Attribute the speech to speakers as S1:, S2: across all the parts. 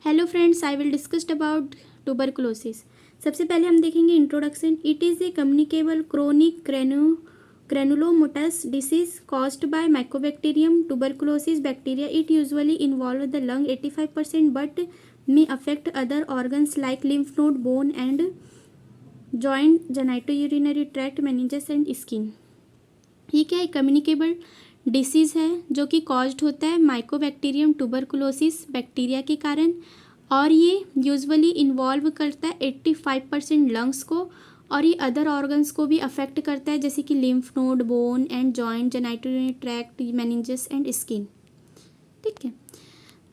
S1: Hello friends, I will discussed about tuberculosis. सबसे पहले हम देखेंगे introduction. It is a communicable chronic granulomatous disease caused by mycobacterium tuberculosis bacteria. It usually involve the lung 85% but may affect other organs like lymph node, bone and joint, genitourinary tract, meninges and skin. ये क्या है? Communicable disease है जो कि caused होता है Mycobacterium tuberculosis bacteria के कारण, और ये यूजुअली इन्वॉल्व करता है 85% लंग्स को, और ये अदर ऑर्गन्स को भी अफेक्ट करता है जैसे कि lymph node, bone and joint, genitourinary tract, meninges and skin. ठीक है,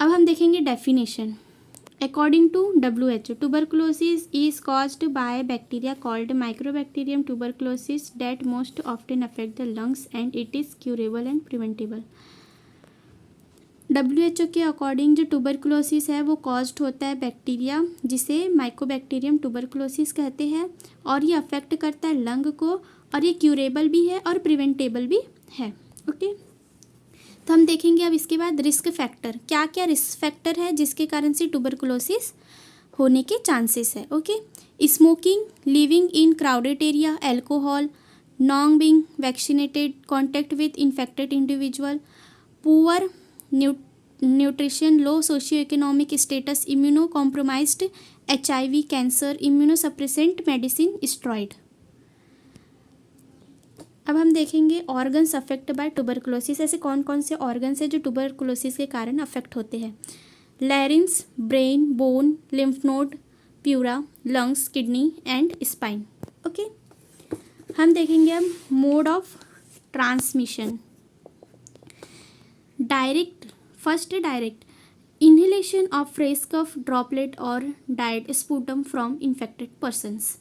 S1: अब हम देखेंगे definition. According to WHO, tuberculosis is caused by bacteria called Mycobacterium tuberculosis that most often affect the lungs and it is curable and preventable. WHO के according जो tuberculosis है वो caused होता है बैक्टीरिया जिसे माइकोबैक्टीरियम ट्यूबरकुलोसिस कहते हैं, और ये अफेक्ट करता है लंग को, और ये क्यूरेबल भी है और प्रिवेंटेबल भी है। ओके, तो हम देखेंगे अब इसके बाद रिस्क फैक्टर। क्या क्या रिस्क फैक्टर है जिसके कारण से ट्यूबरकुलोसिस होने के चांसेस है। Okay, smoking, living in crowded area, alcohol, non being vaccinated, contact with infected individual, poor nutrition, low socio economic status, immuno compromised, HIV, cancer, immunosuppressant medicine, steroid. अब हम देखेंगे ऑर्गन्स अफेक्ट बाय ट्यूबरकुलोसिस। ऐसे कौन कौन से organs हैं जो tuberculosis के कारण अफेक्ट होते हैं? Larynx, brain, bone, lymph node, pleura, lungs, kidney and spine. Okay, हम देखेंगे अब mode of transmission. Direct, first direct inhalation of fresh cough droplet और डाइड स्पूटम फ्रॉम इन्फेक्टेड पर्सन्स।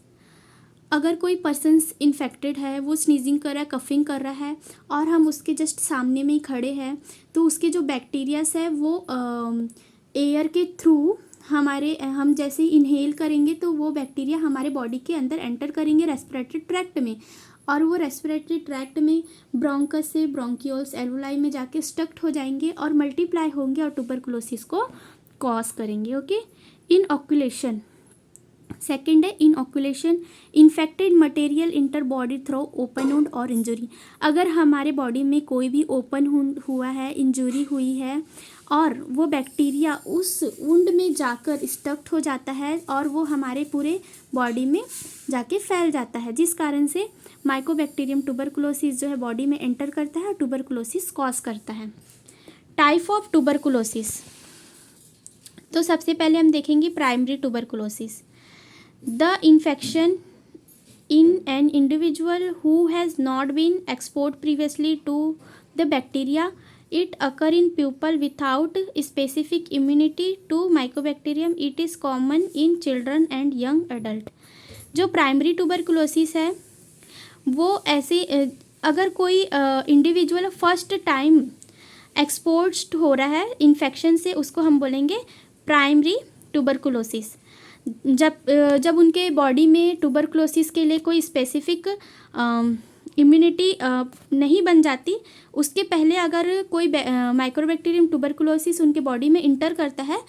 S1: अगर कोई पर्सन्स इन्फेक्टेड है, वो स्नीजिंग कर रहा है, कफिंग कर रहा है, और हम उसके जस्ट सामने में ही खड़े हैं, तो उसके जो बैक्टीरियास है वो एयर के थ्रू हम जैसे इनहेल करेंगे तो वो बैक्टीरिया हमारे बॉडी के अंदर एंटर करेंगे रेस्पिरेटरी ट्रैक्ट में, और वो रेस्पिरेटरी ट्रैक्ट में ब्रोंकस से ब्रोंकियोल्स, एल्वोलाई में जाके स्टक्ड हो जाएंगे और मल्टीप्लाई होंगे और ट्यूबरकुलोसिस को कॉज करेंगे। Okay, inoculation. सेकेंड है inoculation, infected material inter body through open wound और इंजरी। अगर हमारे बॉडी में कोई भी ओपन हुआ है, इंजरी हुई है, और वो बैक्टीरिया उस वुंड में जाकर स्टक्ड हो जाता है और वो हमारे पूरे बॉडी में जाके फैल जाता है, जिस कारण से माइकोबैक्टीरियम ट्यूबरकुलोसिस जो है बॉडी में एंटर करता है और ट्यूबरकुलोसिस कॉज करता है। टाइप ऑफ ट्यूबरकुलोसिस, तो सबसे पहले हम देखेंगे primary tuberculosis. The infection in an individual who has not been exposed previously to the bacteria. It occur in people without specific immunity to mycobacterium. It is common in children and young adult. जो primary tuberculosis है वो ऐसे अगर कोई individual first time exposed हो रहा है infection से, उसको हम बोलेंगे प्राइमरी ट्यूबरकुलोसिस। जब उनके बॉडी में ट्यूबरकुलोसिस के लिए कोई स्पेसिफिक इम्यूनिटी नहीं बन जाती, उसके पहले अगर कोई माइकोबैक्टीरियम ट्यूबरकुलोसिस उनके बॉडी में इंटर करता है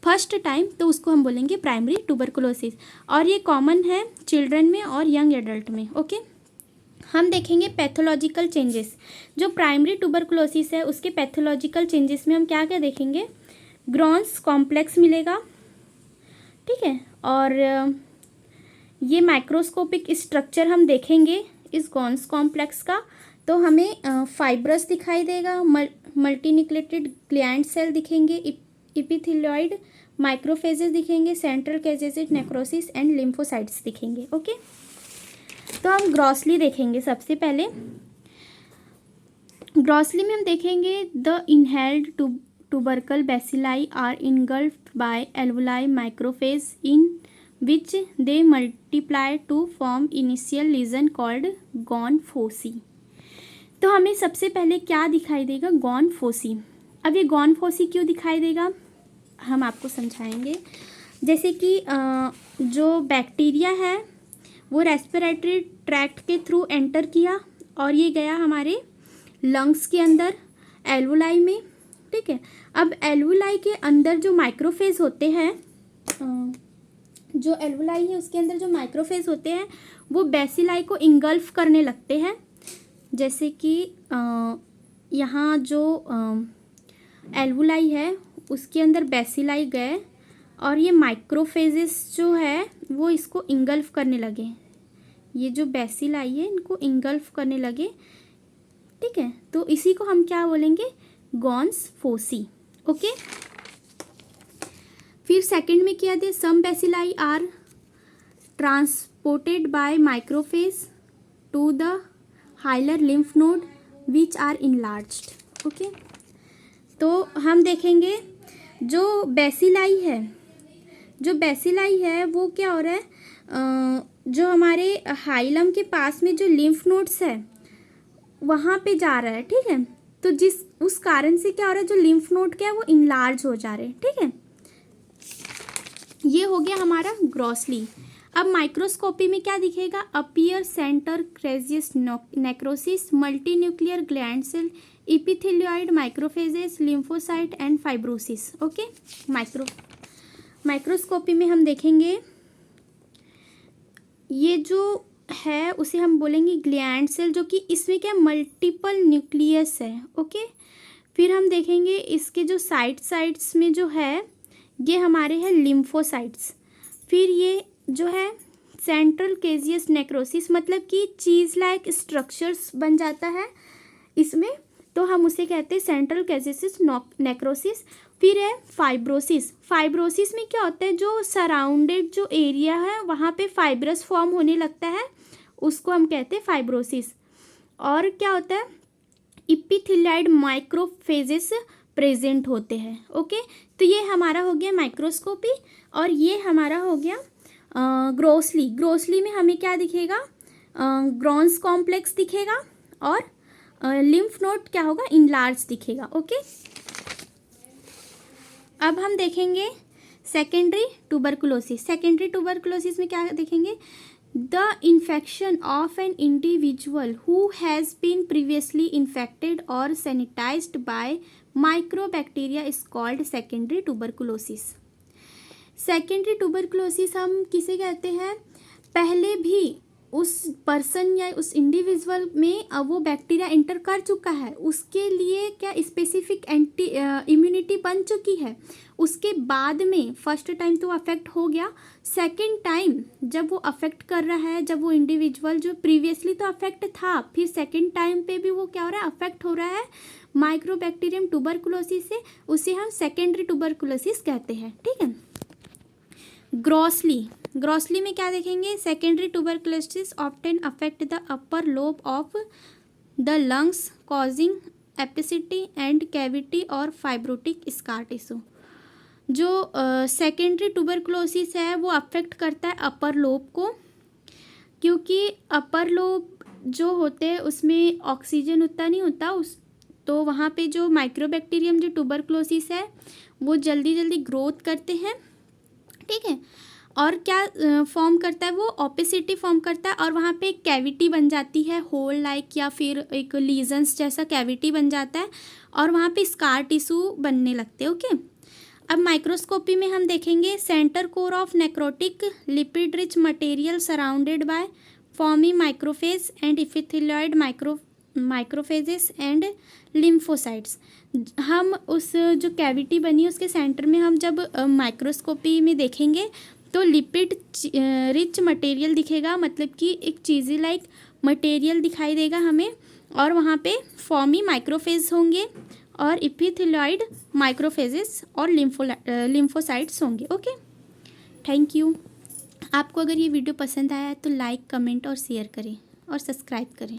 S1: फर्स्ट टाइम, तो उसको हम बोलेंगे प्राइमरी ट्यूबरकुलोसिस, और ये कॉमन है चिल्ड्रन में और यंग एडल्ट में। ओके, हम देखेंगे पैथोलॉजिकल चेंजेस। जो प्राइमरी ट्यूबरकुलोसिस है उसके पैथोलॉजिकल चेंजेस में हम क्या क्या देखेंगे? ग्रॉन्स कॉम्प्लेक्स मिलेगा, ठीक है, और ये माइक्रोस्कोपिक स्ट्रक्चर हम देखेंगे इस गॉन्स कॉम्प्लेक्स का, तो हमें फाइब्रस दिखाई देगा, मल्टीन्यूक्लिएटेड ग्लैंड सेल दिखेंगे, एपिथेलियोइड माइक्रोफेजेस दिखेंगे, सेंट्रल कैजेसिड नेक्रोसिस एंड लिम्फोसाइट्स दिखेंगे। ओके, तो हम ग्रॉसली देखेंगे। सबसे पहले ग्रॉसली में हम देखेंगे the inhaled tubercle bacilli are engulfed by alveoli microphage in which they multiply to form initial lesion called gone foci। तो हमें सबसे पहले क्या दिखाई देगा? Gone foci. अब ये गॉन फोसी क्यों दिखाई देगा हम आपको समझाएंगे। जैसे कि जो बैक्टीरिया है वो रेस्पिरेटरी ट्रैक्ट के थ्रू एंटर किया और ये गया हमारे लंग्स के अंदर, एल्वोलाई में, ठीक है। अब एल्वुलाई के अंदर जो माइक्रोफेज होते हैं, जो एल्वुलाई है उसके अंदर जो माइक्रोफेज होते हैं वो बेसिलाई को इंगल्फ करने लगते हैं। जैसे कि यहाँ जो एल्वुलाई है उसके अंदर बेसिलाई गए और ये माइक्रोफेजेस जो है वो इसको इंगल्फ करने लगे। ये जो बेसिलाई है इनको इंगल्फ करने लगे, ठीक है। तो इसी को हम क्या बोलेंगे, गॉन्स फोसी। ओके। फिर सेकंड में क्या they, some bacilli are transported by macrophage to the hilar lymph node which are enlarged. Okay. तो हम देखेंगे जो बेसिलाई है वो क्या हो रहा है, जो हमारे हाइलम के पास में जो लिम्फ नोड्स है वहाँ पे जा रहा है, ठीक है। तो उस कारण से क्या हो रहा है, जो लिम्फ नोड क्या है वो इनलार्ज हो जा रहे हैं, ठीक है। ये हो गया हमारा ग्रॉसली। अब माइक्रोस्कोपी में क्या दिखेगा, appear centre caseous necrosis, multi nuclear giant cell, epithelioid macrophages, lymphocyte and fibrosis. Okay. Microscopy में हम देखेंगे ये जो है उसे हम बोलेंगे ग्लैंड सेल, जो कि इसमें क्या मल्टीपल न्यूक्लियस है। ओके। फिर हम देखेंगे इसके जो साइड्स में जो है ये हमारे हैं लिम्फोसाइट्स। फिर ये जो है सेंट्रल केजियस नेक्रोसिस, मतलब कि चीज़ लाइक स्ट्रक्चर्स बन जाता है इसमें, तो हम उसे कहते हैं सेंट्रल केजियस नेक्रोसिस। फिर है फाइब्रोसिस में क्या होता है, जो सराउंडेड जो एरिया है वहाँ पे फाइब्रस फॉर्म होने लगता है, उसको हम कहते हैं फाइब्रोसिस। और क्या होता है, इपिथेलियोइड माइक्रोफेजेस प्रेजेंट होते हैं। ओके। तो ये हमारा हो गया माइक्रोस्कोपी और ये हमारा हो गया ग्रोसली में हमें क्या दिखेगा, ग्रॉन्स कॉम्प्लेक्स दिखेगा और लिम्फ नोड क्या होगा, इनलार्ज दिखेगा। ओके। अब हम देखेंगे सेकेंडरी ट्यूबरकुलोसिस में क्या देखेंगे, the infection of an individual who has been previously infected और sensitised by mycobacteria is called secondary tuberculosis. Secondary tuberculosis हम किसे कहते हैं, पहले भी उस पर्सन या उस इंडिविजुअल में वो बैक्टीरिया एंटर कर चुका है, उसके लिए क्या स्पेसिफिक एंटी इम्यूनिटी बन चुकी है, उसके बाद में फर्स्ट टाइम तो अफेक्ट हो गया, सेकंड टाइम जब वो अफेक्ट कर रहा है, जब वो इंडिविजुअल जो प्रीवियसली तो अफेक्ट था फिर सेकंड टाइम पे भी वो क्या हो रहा है, अफेक्ट हो रहा है माइक्रोबैक्टीरियम ट्यूबरकुलोसिस से, उसे हम सेकेंडरी ट्यूबरकुलोसिस कहते हैं, ठीक है। ग्रॉसली में क्या देखेंगे, secondary tuberculosis often affect the upper lobe of the lungs causing opacity and cavity और फाइब्रोटिक स्कार टिश्यू। जो सेकेंडरी ट्यूबरकुलोसिस है वो अफेक्ट करता है अपर लोब को, क्योंकि अपर लोब जो होते हैं उसमें ऑक्सीजन उतना नहीं होता, तो वहाँ पे जो माइक्रोबैक्टीरियम जो ट्यूबरकुलोसिस है वो जल्दी ग्रोथ करते हैं, ठीक है। और क्या फॉर्म करता है, वो ओपेसिटी फॉर्म करता है और वहाँ पे एक कैविटी बन जाती है, होल लाइक या फिर एक लीजन्स जैसा कैविटी बन जाता है और वहाँ पे स्कार टिश्यू बनने लगते हैं। ओके। अब माइक्रोस्कोपी में हम देखेंगे centre core of necrotic lipid rich material surrounded by foamy macrophage and epithelioid macrophages and lymphocytes. हम उस जो कैविटी बनी है उसके सेंटर में हम जब माइक्रोस्कोपी में देखेंगे तो लिपिड रिच मटेरियल दिखेगा, मतलब कि एक चीज़ी लाइक मटेरियल दिखाई देगा हमें, और वहाँ पे फॉर्मी माइक्रोफेज होंगे और इपिथेलियोइड माइक्रोफेजेस और लिम्फोसाइट्स होंगे। Okay, thank you. आपको अगर ये वीडियो पसंद आया है तो लाइक, कमेंट और शेयर करें और सब्सक्राइब करें।